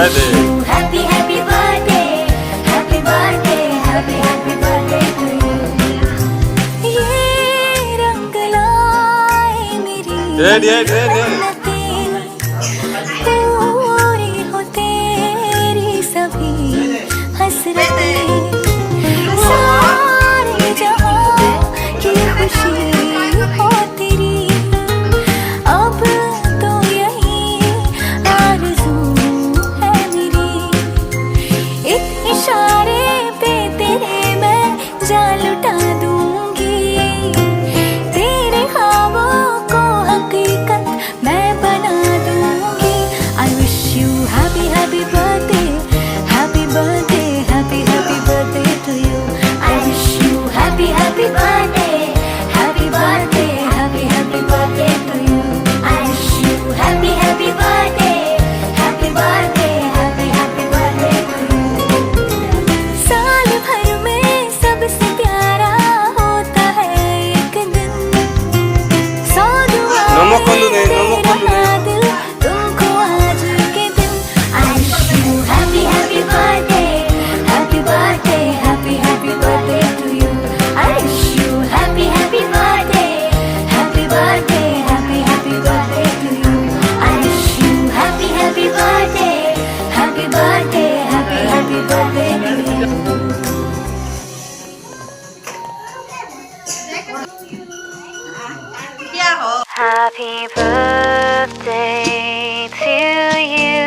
birthday. Happy happy birthday, happy birthday, happy happy birthday to you. ये रंग लाए मेरी पूरी हो तेरी सभी हसरतें, सारे जहां की खुशी हो तेरी, अब तो यही आरज़ू है मेरी। एक इशारे पे तेरे मैं जान लुटा दूंगी, तेरे ख्वाबों को हकीकत मैं बना दूंगी। I wish you happy happy birthday, happy birthday, happy happy birthday to you. I wish you happy happy birthday, happy birthday, happy happy birthday to you. I wish you happy happy birthday, happy birthday, happy happy birthday to you. साल भर में सबसे प्यारा होता है एक दिन, सौ दुआएं मेरा दिल तुमको आज के दिन। I wish you happy happy birthday, happy birthday, happy happy birthday to you. I wish you happy happy birthday, happy birthday, happy happy birthday to you. I wish you happy happy birthday, happy birthday, happy happy birthday to you. Happy birthday to you.